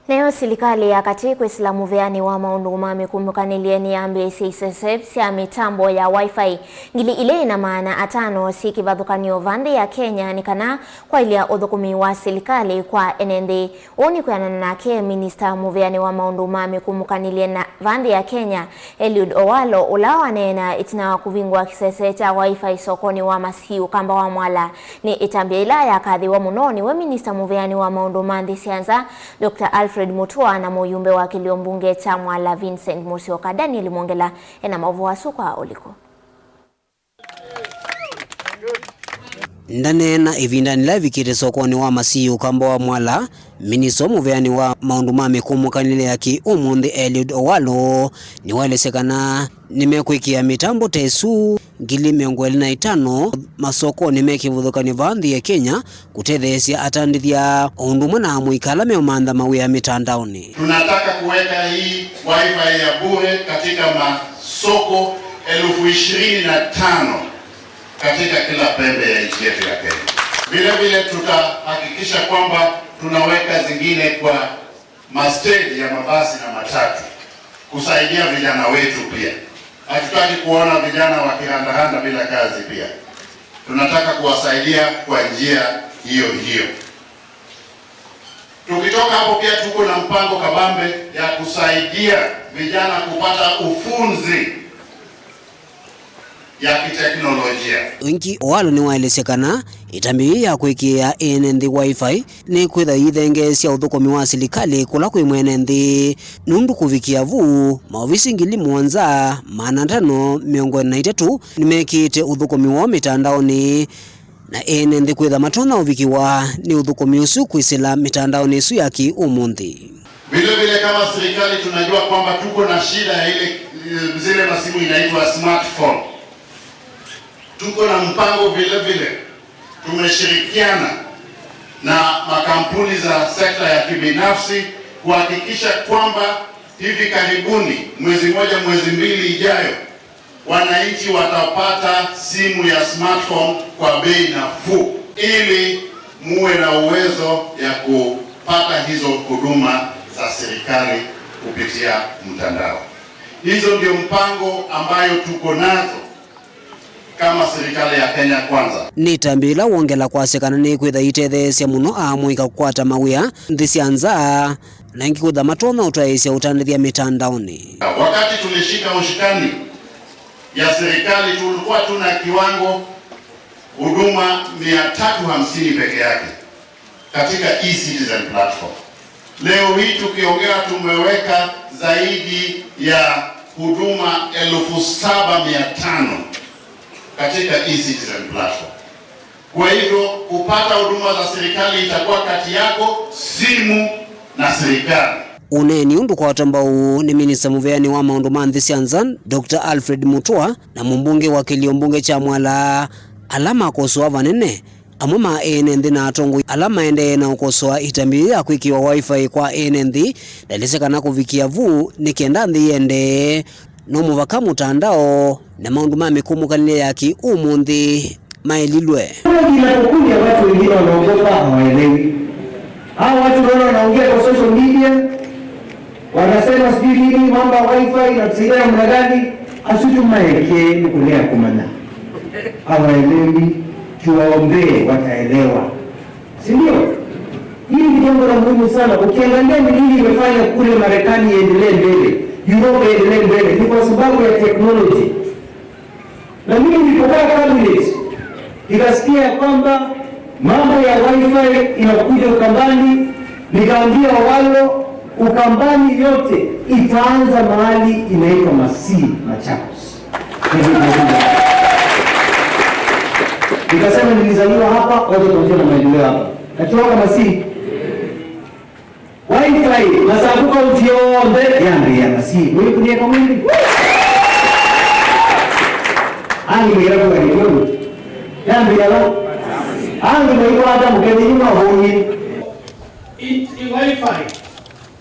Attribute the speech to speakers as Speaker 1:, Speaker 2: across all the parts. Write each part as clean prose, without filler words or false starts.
Speaker 1: Leo Silikali ya kati kwisila muviani wa maundu mikumukanilye nikwambiisya isese sya mitambo ya wifi ngili ile ina maana atano si kivathukan'yo vandi ya Kenya ni kana kwailya uthukumi wa Silikali kwa enenthi. Uni kwianana nake Minister muviani wa maundu mikumukanilye na vandi ya Kenya Eliud Owalo ula waneena itina wa Kuvingua Kisese cha wifi sokoni wa Masii ukamba wa mwala ni itambia ila ya kadhi wa munoni we Minister muviani wa maundu nthi sianza Dr. Alfred Mutua na muyumbe wa kilio mbunge cha Mwala Vincent Musioka Daniel Mwongela ena mavuasu kwa oliko.
Speaker 2: Ndanena ivinda nila vikire sokoni wa Masii ukamba wa Mwala Minister muviani wa maundu mikumukanilye yaki umunthi Eliud Owalo ni walesekana nimekwikia mitambo tesu ngili 25 masokoni mekivuthukan'yo vanthi ya Kenya kutethesya atandithya undumwe na mwikala meomantha mawia mitandaoni.
Speaker 3: Tunataka kuweka hii wifi ya bure katika masoko 25,000 katika kila pembe ya nchi yetu ya Kenya. Vile vile tutahakikisha kwamba tunaweka zingine kwa mastendi ya mabasi na matatu kusaidia vijana wetu pia. Hatutaki kuona vijana wakihandahanda bila kazi pia. Tunataka kuwasaidia kwa njia hiyo hiyo. Tukitoka hapo pia tuko na mpango kabambe ya kusaidia vijana kupata ufunzi ya kiteknolojia.
Speaker 2: Wingi Owalo ni waelesekana itambii ya kwikia enenthi wifi ni kwitha ithengesya uthukumi wa Silikali kula kwi mwenenthi nundu kuvikia vu maofisi ngili 7,593 nimekite uthukumi wa mitandaoni na enenthi kwitha matona uvikiwa ni uthukumi usu kwisila mitandaoni isu yaki umunthi.
Speaker 3: Vile vile kama serikali tunajua kwamba tuko na shida ya ile zile masimu inaitwa smartphone. Tuko na mpango vile vile, tumeshirikiana na makampuni za sekta ya kibinafsi kuhakikisha kwamba hivi karibuni mwezi moja mwezi mbili ijayo wananchi watapata simu ya smartphone kwa bei nafuu ili muwe na uwezo ya kupata hizo huduma za serikali kupitia mtandao. Hizo ndio mpango ambayo tuko nazo kama serikali ya Kenya kwanza.
Speaker 2: Nitambila wongela kwasekana ni kwitha itethesya muno amwika kukwata mawia nthi sianza na ingi kwitha matona utaisya utandithya mitandaoni.
Speaker 3: Wakati tulishika ushikani ya serikali tulikuwa tuna kiwango huduma 350 peke yake katika e-citizen platform. Leo hii tukiongea tumeweka zaidi ya huduma 7,500 katika e-citizen platform. Kwa hivyo kupata huduma za serikali itakuwa kati yako, simu na serikali.
Speaker 2: Uneni undu kwa watambau ni Minister muviani wa maundu nthi sianza Dr. Alfred Mutua na mumbunge wa kilio mbunge cha Mwala alama akosoa vanene amwe ma enenthi na atongo alama ende na ukosoa itambii ya kwikiwa wifi kwa enenthi dalisekana kuvikia vu ni kenda nthi yende no muvaka mutandao na maundu mikumukanilye yaki umunthi maelilwe.
Speaker 4: Inapokuja watu wengine wanaogopa hawaelewi. Hao watu wanaongea kwa social media wanasema sijui nini mambo ya wifi na kusaidia namna gani, asutumaeke ni kulea kumana. Hawaelewi, tuwaombee wataelewa. Si ndio? Hili ni jambo la muhimu sana. Ukiangalia ni nini imefanya kule Marekani iendelee mbele, Europe iendelee mbele, ni kwa sababu ya technology. Na mimi nilipokaa cabinet nikasikia kwamba mambo ya wifi inakuja Ukambani, nikaambia Owalo Ukambani yote itaanza mahali inaitwa Masii Machakos. Nikasema nilizaliwa hapa, waje tuanze na maendeleo hapa. Nachoka Masii wifi Masaku kauntini yote ya Masii. Wewe kunia kwa mwili? Angi mira kwa hiyo. Yambi yalo. Angi mira hata mkeni nyuma hongi.
Speaker 5: Wifi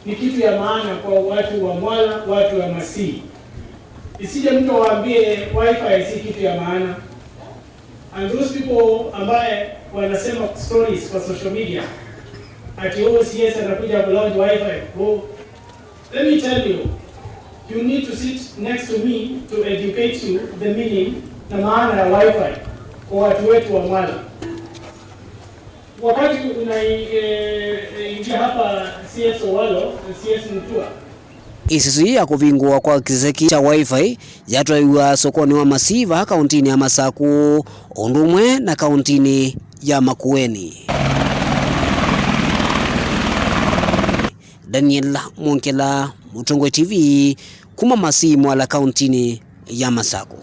Speaker 5: ni kitu ya maana kwa watu wa Mwala, watu wa Masii. Isije mtu waambie wifi si kitu ya maana. And those people ambaye wanasema stories kwa social media ati CS anakuja kulaunch wifi. Oh, let me tell you, you need to sit next to me to educate you the meaning na maana ya wifi kwa watu wetu wa Mwala. Wakati unaingia hapa CS Owalo, CS Mutua,
Speaker 2: isisi ya kuvingua kwa kisese cha wifi yatwaiwa sokoni wa Masii kauntini ya Masaku undumwe na kauntini ya Makueni. Daniel Monkela, Mutongwe TV, kuma Masii Mwala kauntini ya Masaku.